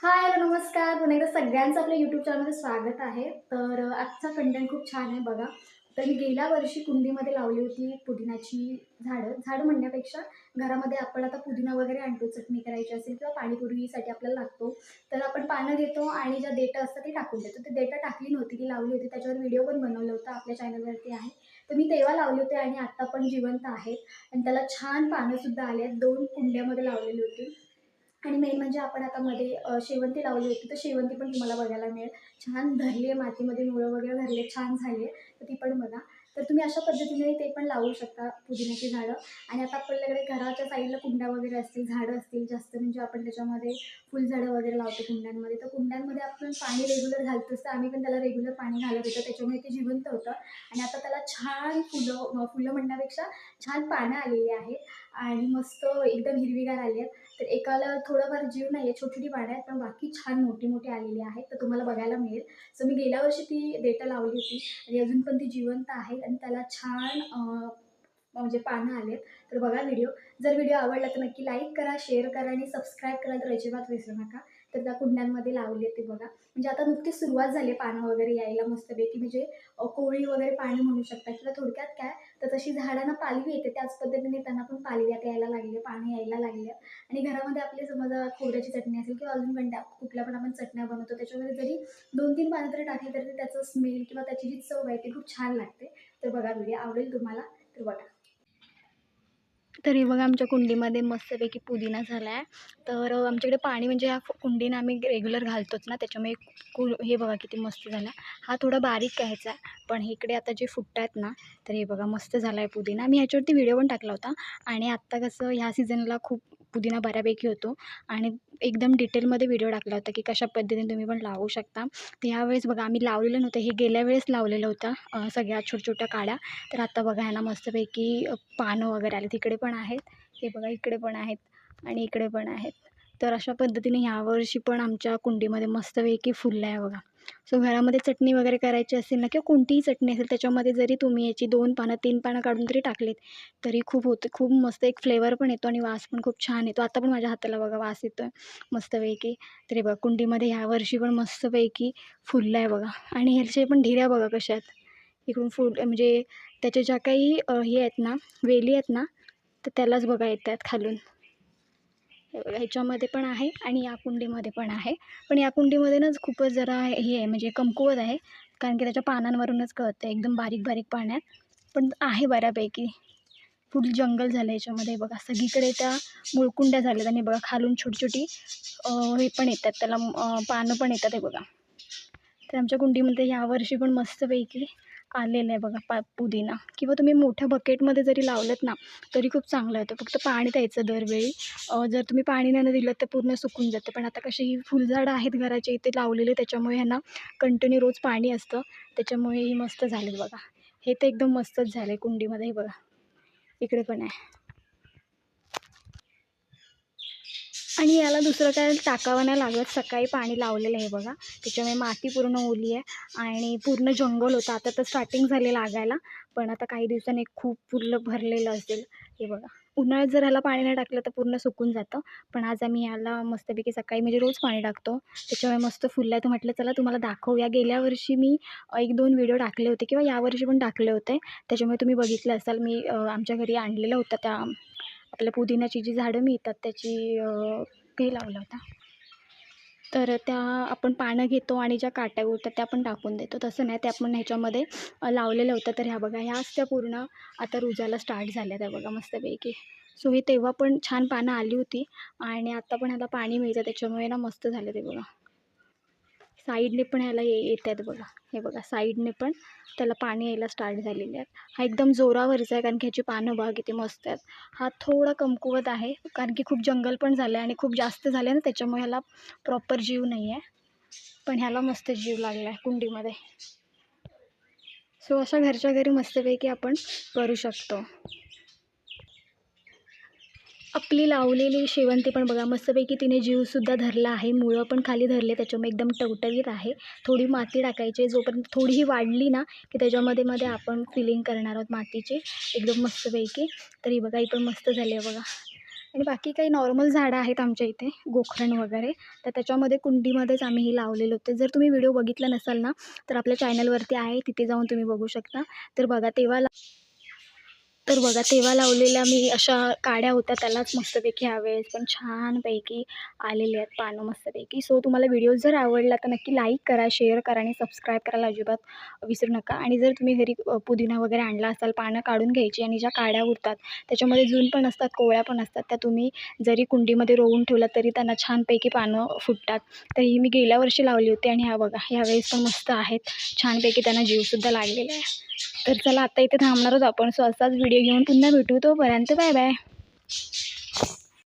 हाय, hello, नमस्कार. पुन्हा एकदा सगळ्यांचं आपल्या यूट्यूब चॅनलमध्ये स्वागत आहे. आजचा कंटेंट खूप छान आहे बघा. तर मी गेल्या वर्षी कुंडीमध्ये लावली होती पुदिन्याची झाडं. झाडं म्हणण्यापेक्षा घरामध्ये आपण आता पुदिना वगैरे आणतो, चटणी करायची असेल किंवा पाणीपुरीसाठी आपल्याला लागतो. तर आपण पानं घेतो आणि ज्या देठं असतात ती टाकून देतो. ती देठं टाकली नव्हती, ती लावली होती. त्याच्यावर व्हिडिओ पण बनवलं होतं, आपल्या चॅनलवरती आहे. तर मी तेव्हा लावली होती आणि आत्ता पण जिवंत आहेत आणि त्याला छान पानंसुद्धा आली आहेत. 2 कुंड्यामध्ये लावलेली होती. आणि मेन म्हणजे आपण आता मध्ये शेवंती लावली होती, तर शेवंती पण तुम्हाला बघायला मिळेल. छान धरली आहे, मातीमध्ये मुळं वगैरे धरले, छान झाली आहे. तर ती पण बघा. तर तुम्ही अशा पद्धतीने ते पण लावू शकता पुदिन्याची झाडं. आणि आता आपल्याकडे घराच्या साईडला कुंड्या वगैरे असतील, झाडं असतील जास्त म्हणजे आपण त्याच्यामध्ये फुलझाडं वगैरे लावतो कुंड्यांमध्ये. तर कुंड्यांमध्ये आपण पाणी रेग्युलर घालतोच, तर आम्ही पण त्याला रेग्युलर पाणी घालत होतो. त्याच्यामुळे ते जिवंत होतं आणि आता त्याला छान फुलं म्हणण्यापेक्षा छान पानं आलेली आहेत आणि मस्त एकदम हिरवीगार आली आहेत. तर एकाला थोडाफार जीव नाही आहे, छोटी-छोटी पानं आहेत, पण बाकी छान मोठी-मोठी आलेली आहेत. तर तुम्हाला बघायला मिळेल. सो मी गेल्या वर्षी ती देठं लावली होती आणि अजून पण ती जिवंत आहे आणि त्याला छान म्हणजे पानं आलेत. तर बघा व्हिडिओ. जर व्हिडिओ आवडला तर नक्की लाईक करा, शेअर करा आणि सबस्क्राईब करायला तर अजिबात विसरू नका. तर त्या कुंड्यांमध्ये लावले ते बघा. म्हणजे आता नुकतीच सुरुवात झाली पानं वगैरे यायला मस्तपैकी म्हणजे कोवळी वगैरे पानं म्हणू शकता किंवा थोडक्यात काय तर तशी झाडांना पालवी येते त्याच पद्धतीने त्यांना पण पालव्यात यायला लागले, पानं यायला लागले. आणि घरामध्ये आपली समजा खोबऱ्याची चटणी असेल किंवा अजून कोणत्या कुठल्या पण आपण चटण्या बनवतो त्याच्यामध्ये जरी 2-3 पानं तरी टाकली तरी त्याचं स्मेल किंवा त्याची जी चव आहे ती खूप छान लागते. तर बघा व्हिडिओ आवडेल तुम्हाला. तर बघा. तर हे बघा आमच्या कुंडीमध्ये मस्तपैकी पुदिना झाला आहे. आमच्याकडे पाणी म्हणजे ह्या कुंडीनं आम्ही रेग्युलर घालतोच ना, त्याच्यामुळे हे बघा किती मस्त झाला. हा थोडा बारीक घ्यायचा आहे, पण इकडे आता जे फुटतायत ना, तर हे बघा मस्त झाला आहे पुदिना. मी ह्याच्यावरती व्हिडिओ पण टाकला होता आणि आत्ता कसं ह्या सीझनला खूप पुदिना बऱ्यापैकी होतो आणि एकदम डिटेलमध्ये व्हिडिओ टाकला होता, की कशा पद्धतीने तुम्ही पण लावू शकता. तर ह्यावेळेस बघा आम्ही लावलेलं नव्हतं, हे गेल्या वेळेस लावलेलं होतं सगळ्या छोट्या-छोट्या काड्या. तर आता बघा ह्यांना मस्तपैकी पानं वगैरे आले. तिकडे पण आहेत, हे बघा इकडे पण आहेत आणि इकडे पण आहेत. तर अशा पद्धतीने ह्यावर्षी पण आमच्या कुंडीमध्ये मस्तपैकी फुललं आहे बघा. सो घरामध्ये चटणी वगैरे करायची असेल ना किंवा कोणतीही चटणी असेल त्याच्यामध्ये जरी तुम्ही याची 2 पानं 3 पानं काढून जरी टाकलीत तरी खूप होते. खूप मस्त एक फ्लेवर पण येतो आणि वास पण खूप छान येतो. आता पण माझ्या हाताला बघा वास येतोय मस्तपैकी. तर हे बघा कुंडीमध्ये ह्यावर्षी पण मस्तपैकी फुललं आहे बघा आणि ह्याचे पण ढिऱ्या बघा कशा आहेत. इकडून म्हणजे त्याच्या ज्या काही हे आहेत ना, वेली आहेत ना, तर त्यालाच बघा येतात खालून. हे बघा ह्याच्यामध्ये पण आहे आणि या कुंडीमध्ये पण आहे. पण या कुंडीमध्ये ना खूपच जरा हे आहे म्हणजे कमकुवत आहे. कारण की त्याच्या पानांवरूनच कळतं एकदम बारीक-बारीक पानं पण आहे बऱ्यापैकी. फुल जंगल झालं ह्याच्यामध्ये बघा. सगळीकडे त्या मुळकुंड्या झाल्यात आणि बघा खालून छोटी-छोटी हे पण येतात त्याला पानं पण येतात हे बघा. तर आमच्या कुंडीमध्ये यावर्षी पण मस्तपैकी आलेलं आहे बघा पुदिना किंवा तुम्ही मोठ्या बकेटमध्ये जरी लावलत ना, तरी खूप चांगलं येतं. फक्त पाणी द्यायचं दरवेळी. जर तुम्ही पाणी नाही दिलं तर पूर्ण सुकून जातं. पण आता कशी ही फुलझाडं आहेत घराच्या इथे लावलेले त्याच्यामुळे ह्यांना कंटिन्यू रोज पाणी असतं. त्याच्यामुळे ही मस्त झालेत बघा. हे तर एकदम मस्तच झालं कुंडीमध्ये हे बघा. इकडे पण आहे. आणि याला दुसरं काय टाकावं नाही लागत. सकाळी पाणी लावलेलं आहे बघा. त्याच्यामुळे माती पूर्ण ओली आहे आणि पूर्ण जंगल होतं. आता तर स्टार्टिंग झाली लागायला. पण आता काही दिवसांनी खूप पूर्ण भरलेलं असेल. हे बघा. उन्हाळ्यात जर ह्याला पाणी नाही टाकलं तर पूर्ण सुकून जातं. पण आज आम्ही ह्याला मस्तपैकी सकाळी म्हणजे रोज पाणी टाकतो. त्याच्यामुळे मस्त फुललं आहे. तर म्हटलं चला तुम्हाला दाखवूया. गेल्या वर्षी मी 1-2 व्हिडिओ टाकले होते किंवा यावर्षी पण टाकले होते. त्याच्यामुळे तुम्ही बघितलं असाल. मी आमच्या घरी आणलेलं होतं त्या आपल्या पुदिन्याची जी झाडं मिळतात त्याची हे लावला होता. तर त्या आपण पानं घेतो आणि ज्या काट्या उरतात त्या पण टाकून देतो. तसं नाही ते आपण ह्याच्यामध्ये लावलेलं होतं. तर ह्या बघा ह्याच त्या पूर्ण आता रुजायला स्टार्ट झाल्या त्या बघा मस्तपैकी. सो ही तेव्हा पण छान पानं आली होती आणि आता पण ह्याला पाणी मिळतं त्याच्यामुळे ना मस्त झालं ते बघा. साईडने पण ह्याला येत आहेत बघा. हे बघा साईडने पण त्याला पाणी यायला स्टार्ट झालेले आहेत. हा एकदम जोरावरचा आहे कारण की ह्याची पानं बघा किती मस्त आहेत. हा थोडा कमकुवत आहे कारण की खूप जंगल पण झालं आहे आणि खूप जास्त झालं आहे ना त्याच्यामुळे ह्याला प्रॉपर जीव नाही आहे. पण ह्याला मस्त जीव लागला आहे कुंडीमध्ये. सो अशा घरच्या घरी मस्तपैकी आपण करू शकतो. आपली लावलेली शेवंती पण बघा मस्तपैकी तिने जीवसुद्धा धरला आहे. मुळं पण खाली धरले त्याच्यामुळे एकदम टवटवीत आहे. थोडी माती टाकायची जोपर्यंत थोडी ही वाढली ना, की त्याच्यामध्ये मध्ये आपण फिलिंग करणार आहोत मातीची एकदम मस्तपैकी. तर ही बघा ही पण मस्त झाली आहे बघा. आणि बाकी काही नॉर्मल झाडं आहेत आमच्या इथे, गोखरण वगैरे. तर त्याच्यामध्ये कुंडीमध्येच आम्ही हे लावलेलं होतं. जर तुम्ही व्हिडिओ बघितला नसाल ना, तर आपल्या चॅनलवरती आहे, तिथे जाऊन तुम्ही बघू शकता. तर बघा तेव्हा लावलेल्या मी अशा काड्या होत्या, त्यालाच मस्तपैकी ह्यावेळेस पण छानपैकी आलेले आहेत पानं मस्तपैकी. सो तुम्हाला व्हिडिओ जर आवडला तर नक्की लाईक करा, शेअर करा आणि सबस्क्राईब करायला अजिबात विसरू नका. आणि जर तुम्ही घरी पुदिना वगैरे आणला असाल, पानं काढून घ्यायची आणि ज्या काड्या उरतात त्याच्यामध्ये जून पण असतात, कोवळ्या पण असतात, त्या तुम्ही जरी कुंडीमध्ये रोवून ठेवलात तरी त्यांना छानपैकी पानं फुटतात. तर ही मी गेल्या वर्षी लावली होती आणि ह्या बघा ह्यावेळेस पण मस्त आहेत, छानपैकी त्यांना जीवसुद्धा लागलेला आहे. तर चला आता इथे थांबणार आहोत आपण. सो असाच व्हिडिओ घेऊन पुन्हा भेटू. तोपर्यंत बाय बाय.